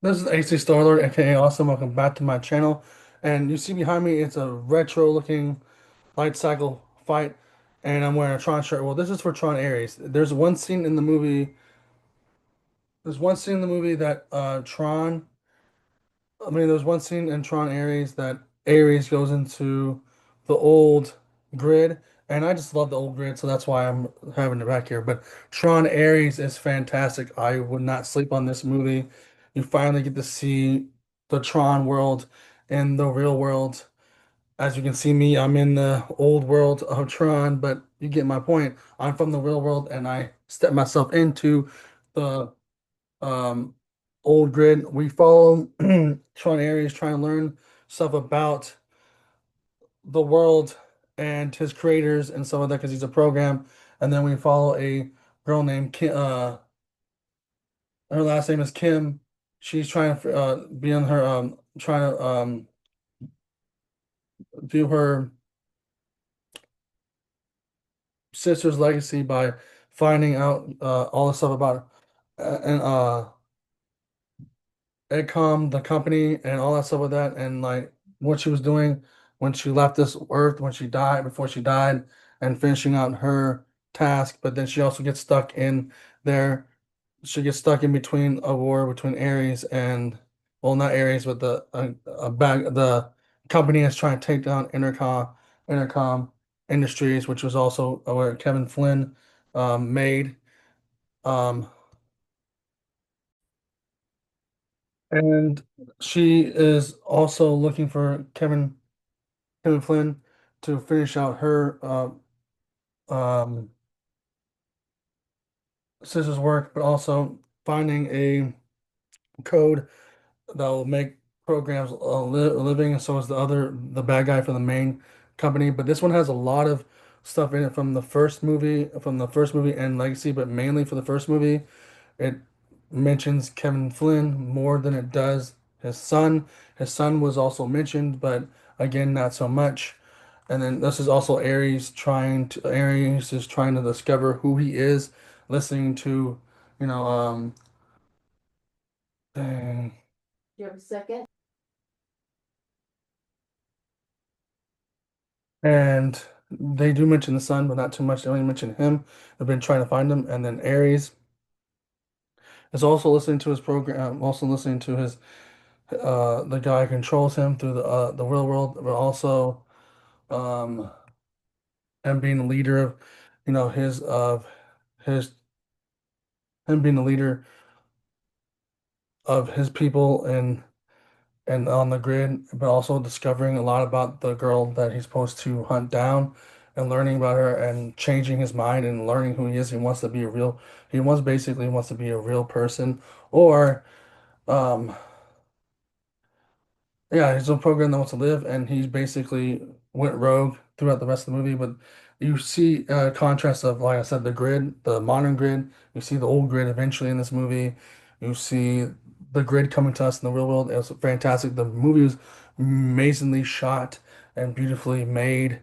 This is AC Starlord, aka Awesome. Welcome back to my channel. And you see behind me, it's a retro looking light cycle fight. And I'm wearing a Tron shirt. Well, this is for Tron Ares. There's one scene in the movie that there's one scene in Tron Ares that Ares goes into the old grid. And I just love the old grid, so that's why I'm having it back here. But Tron Ares is fantastic. I would not sleep on this movie. You finally get to see the Tron world in the real world. As you can see me, I'm in the old world of Tron, but you get my point. I'm from the real world and I step myself into the um, old grid. We follow Tron Ares trying to learn stuff about the world and his creators and some of that because he's a program. And then we follow a girl named Kim. Her last name is Kim. She's trying to be on her trying to do her sister's legacy by finding out all the stuff about and Edcom, the company, and all that stuff with that, and like what she was doing when she left this earth, when she died, before she died, and finishing out her task. But then she also gets stuck in there. She gets stuck in between a war between Ares and, well, not Ares, but the company is trying to take down Intercom Industries, which was also where Kevin Flynn made. Um, and she is also looking for Kevin Flynn to finish out her um, sister's work, but also finding a code that will make programs a living, and so is the bad guy from the main company. But this one has a lot of stuff in it from the first movie and Legacy, but mainly for the first movie. It mentions Kevin Flynn more than it does his son. His son was also mentioned, but again, not so much. And then this is also Ares is trying to discover who he is, listening to, you know, dang. You have a second? And they do mention the son, but not too much. They only mention him. They've been trying to find him. And then Ares is also listening to his program, also listening to his the guy who controls him through the real world, but also um him being the leader of, his him being the leader of his people and on the grid, but also discovering a lot about the girl that he's supposed to hunt down and learning about her and changing his mind and learning who he is. He wants to be a real person, or um yeah, he's a program that wants to live, and he's basically went rogue throughout the rest of the movie. But you see contrast of, like I said, the grid, the modern grid. You see the old grid eventually in this movie. You see the grid coming to us in the real world. It was fantastic. The movie was amazingly shot and beautifully made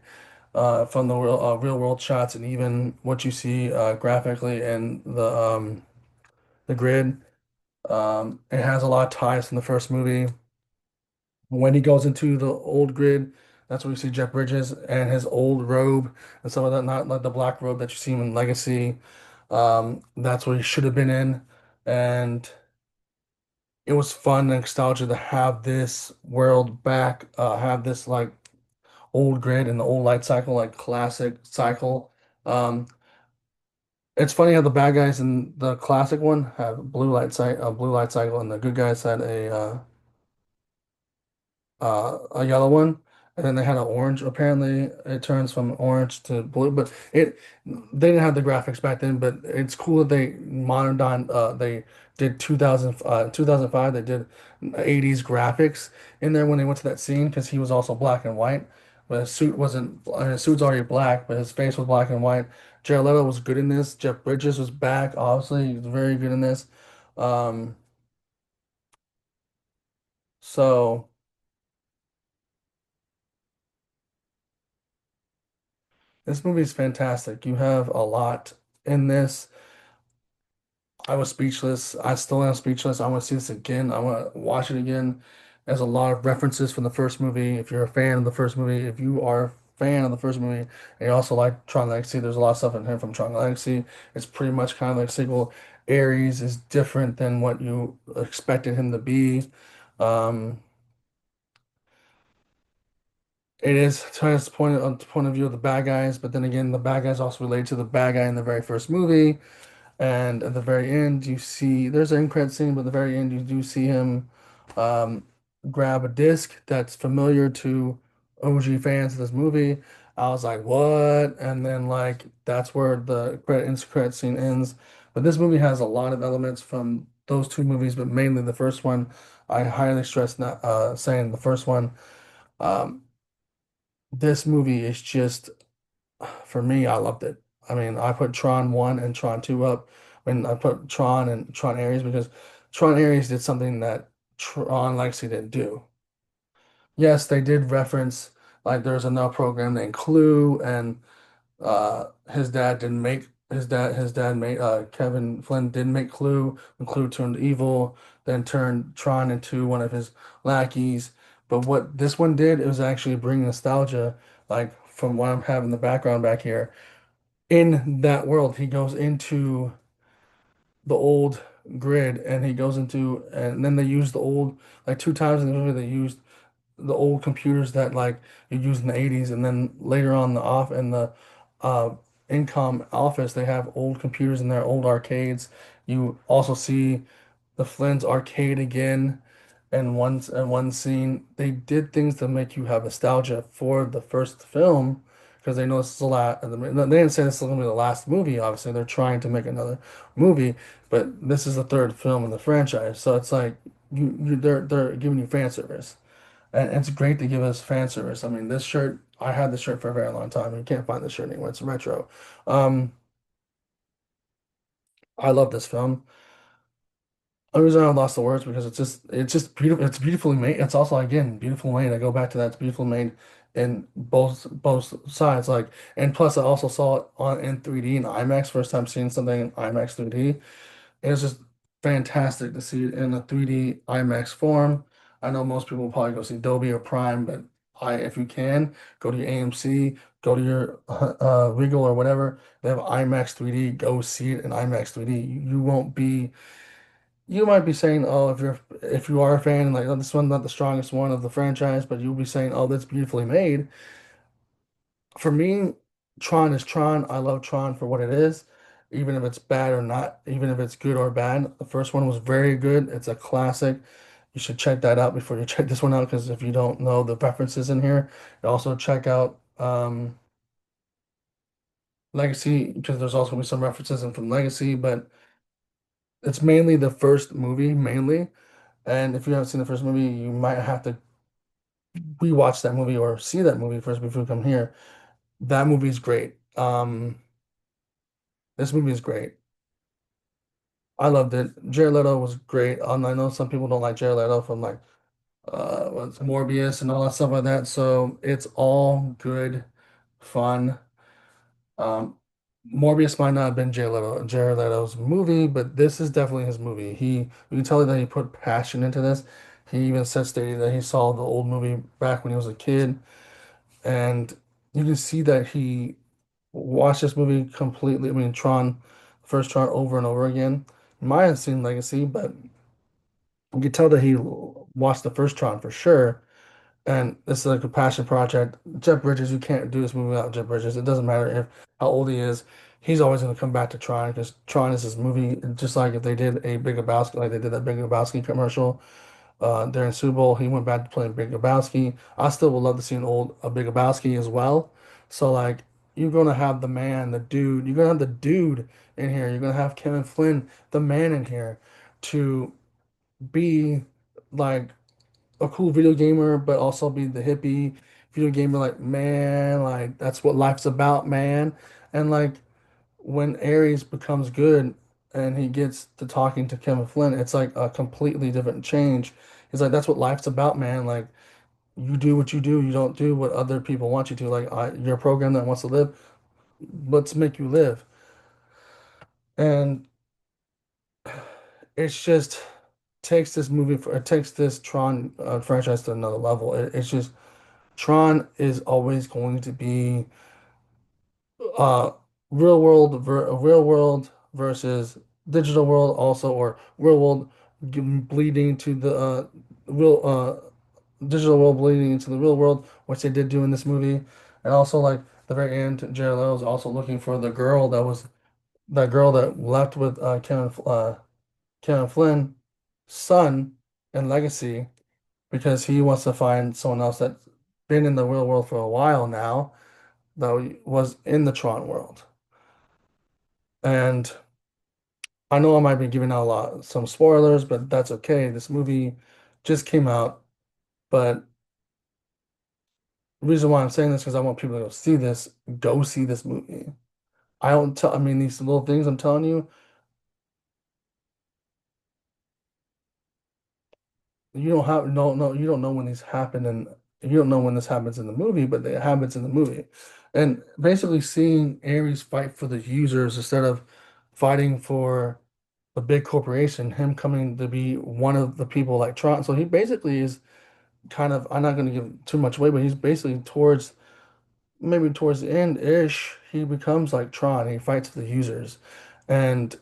from the real world shots, and even what you see graphically in the grid. It has a lot of ties from the first movie. When he goes into the old grid, that's where we see Jeff Bridges and his old robe and some of that, not like the black robe that you see him in Legacy. That's what he should have been in. And it was fun and nostalgia to have this world back, have this like old grid and the old light cycle, like classic cycle. Um, it's funny how the bad guys in the classic one have blue light cycle, and the good guys had a yellow one, and then they had an orange. Apparently, it turns from orange to blue, but they didn't have the graphics back then. But it's cool that they moderned on. They did 2005. They did 80s graphics in there when they went to that scene because he was also black and white. But his suit wasn't. His suit's already black, but his face was black and white. Jared Leto was good in this. Jeff Bridges was back. Obviously, he was very good in this. Um, so. This movie is fantastic. You have a lot in this. I was speechless. I still am speechless. I want to see this again. I want to watch it again. There's a lot of references from the first movie. If you're a fan of the first movie, if you are a fan of the first movie, and you also like Tron Legacy, there's a lot of stuff in here from Tron Legacy. It's pretty much kind of like a sequel. Ares is different than what you expected him to be. Um, it is trying to point of view of the bad guys, but then again, the bad guys also relate to the bad guy in the very first movie. And at the very end, you see there's an end credit scene, but at the very end, you do see him um, grab a disc that's familiar to OG fans of this movie. I was like, what? And then like that's where the credit scene ends. But this movie has a lot of elements from those two movies, but mainly the first one. I highly stress not saying the first one. Um, this movie is just for me, I loved it. I mean, I put Tron 1 and Tron 2 up. I mean, I put Tron and Tron Ares because Tron Ares did something that Tron Legacy didn't do. Yes, they did reference like there's another program named Clue, and his dad made Kevin Flynn did make Clue when Clue turned evil, then turned Tron into one of his lackeys. But what this one did, it was actually bring nostalgia, like from what I'm having the background back here in that world. He goes into the old grid and he goes into, and then they use the old, like two times in the movie, they used the old computers that like you used in the 80s. And then later on in the uh, income office, they have old computers in their old arcades. You also see the Flynn's arcade again. And one scene, they did things to make you have nostalgia for the first film because they know this is a lot. They didn't say this is going to be the last movie. Obviously, they're trying to make another movie, but this is the third film in the franchise. So it's like they're giving you fan service, and it's great to give us fan service. I mean, this shirt, I had this shirt for a very long time. You can't find this shirt anywhere. It's retro. Um, I love this film. The reason I lost the words because it's just beautiful. It's beautifully made. It's also again beautiful made. I go back to that. It's beautiful made in both sides. Like, and plus I also saw it on in 3D in IMAX. First time seeing something in IMAX 3D. It was just fantastic to see it in a 3D IMAX form. I know most people will probably go see Dolby or Prime, but if you can, go to your AMC, go to your Regal or whatever. They have IMAX 3D. Go see it in IMAX 3D. You won't be you might be saying, oh, if you are a fan, like, oh, this one's not the strongest one of the franchise, but you'll be saying, oh, that's beautifully made. For me, Tron is Tron. I love Tron for what it is, even if it's bad or not, even if it's good or bad. The first one was very good. It's a classic. You should check that out before you check this one out, because if you don't know the references in here, you also check out Legacy, because there's also gonna be some references in from Legacy, but it's mainly the first movie, mainly. And if you haven't seen the first movie, you might have to rewatch that movie or see that movie first before you come here. That movie is great. This movie is great. I loved it. Jared Leto was great. I know some people don't like Jared Leto from like what's Morbius and all that stuff like that. So it's all good fun. Um, Morbius might not have been Jared Leto's movie, but this is definitely his movie. You can tell that he put passion into this. He even said stated that he saw the old movie back when he was a kid, and you can see that he watched this movie completely. I mean, first Tron over and over again. Might have seen Legacy, but you can tell that he watched the first Tron for sure. And this is like a passion project. Jeff Bridges, you can't do this movie without Jeff Bridges. It doesn't matter how old he is. He's always going to come back to Tron because Tron is his movie. Just like if they did a Big Lebowski, like they did that Big Lebowski commercial during Super Bowl, he went back to playing Big Lebowski. I still would love to see a Big Lebowski as well. So like you're gonna have the man, the dude. You're gonna have the dude in here. You're gonna have Kevin Flynn, the man in here, to be like a cool video gamer, but also be the hippie video gamer. Like, man, like that's what life's about, man. And like when Ares becomes good and he gets to talking to Kevin Flynn, it's like a completely different change. He's like, that's what life's about, man. Like you do what you do, you don't do what other people want you to. Like you're a program that wants to live, let's make you live. And it's just takes this movie for it takes this Tron franchise to another level. It's just Tron is always going to be uh real world versus digital world also, or real world bleeding to the real digital world bleeding into the real world, which they did do in this movie. And also like the very end, Jared Leto is also looking for the girl that girl that left with Kevin Flynn's son in Legacy, because he wants to find someone else that's been in the real world for a while now, that was in the Tron world. And I know I might be giving out some spoilers, but that's okay. This movie just came out, but the reason why I'm saying this is because I want people to go see this. Go see this movie. I don't tell. I mean, these little things I'm telling you, you don't have no, you don't know when these happen, and you don't know when this happens in the movie, but it happens in the movie. And basically, seeing Ares fight for the users instead of fighting for the big corporation, him coming to be one of the people like Tron. So he basically is kind of, I'm not going to give too much away, but he's basically towards maybe towards the end ish, he becomes like Tron. He fights for the users, and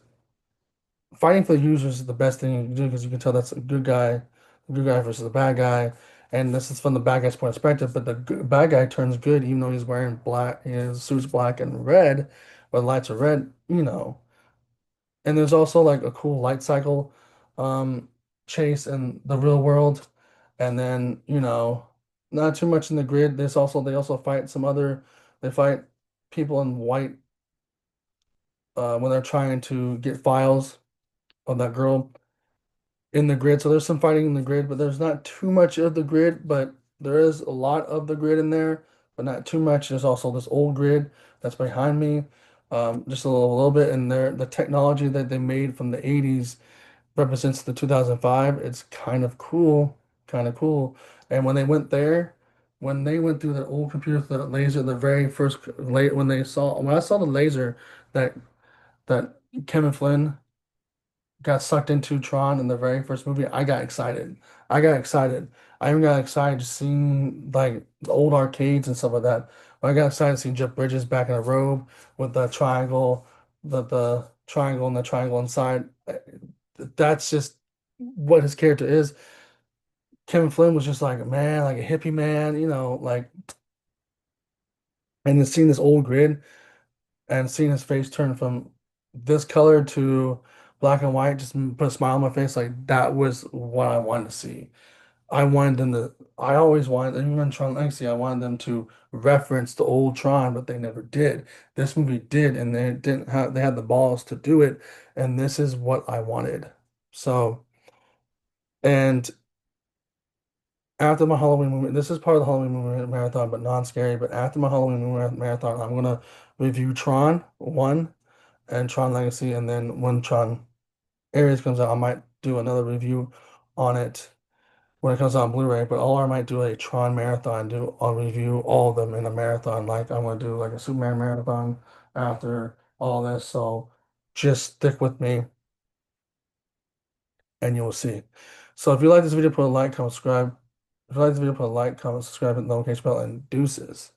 fighting for the users is the best thing you can do because you can tell that's a good guy versus a bad guy. And this is from the bad guy's point of perspective, but the bad guy turns good even though he's wearing black, his suit's black and red, or the lights are red, you know. And there's also like a cool light cycle um, chase in the real world. And then, not too much in the grid. They also fight they fight people in white when they're trying to get files of that girl in the grid. So there's some fighting in the grid, but there's not too much of the grid, but there is a lot of the grid in there, but not too much. There's also this old grid that's behind me, just a little bit. And there, the technology that they made from the 80s represents the 2005. It's kind of cool, kind of cool. And when they went through the old computer, the laser, the very first late when I saw the laser that that Kevin Flynn got sucked into Tron in the very first movie, I got excited. I got excited. I even got excited just seeing like the old arcades and stuff like that. I got excited seeing Jeff Bridges back in a robe with the triangle and the triangle inside. That's just what his character is. Kevin Flynn was just like a man, like a hippie man, like, and then seeing this old grid and seeing his face turn from this color to black and white just put a smile on my face. Like that was what I wanted to see. I always wanted, even in Tron Legacy, I wanted them to reference the old Tron, but they never did. This movie did, and they had the balls to do it, and this is what I wanted. So, and after my Halloween movie, this is part of the Halloween movie marathon, but non-scary. But after my Halloween movie marathon, I'm gonna review Tron 1 and Tron Legacy, and then when Tron Ares comes out, I might do another review on it when it comes out on Blu-ray. But I might do a Tron marathon, I'll review all of them in a marathon. Like I'm gonna do like a Superman marathon after all this. So just stick with me, and you'll see. So if you like this video, put a like, comment, subscribe. If you like this video, put a like, comment, subscribe, and notification bell, and deuces.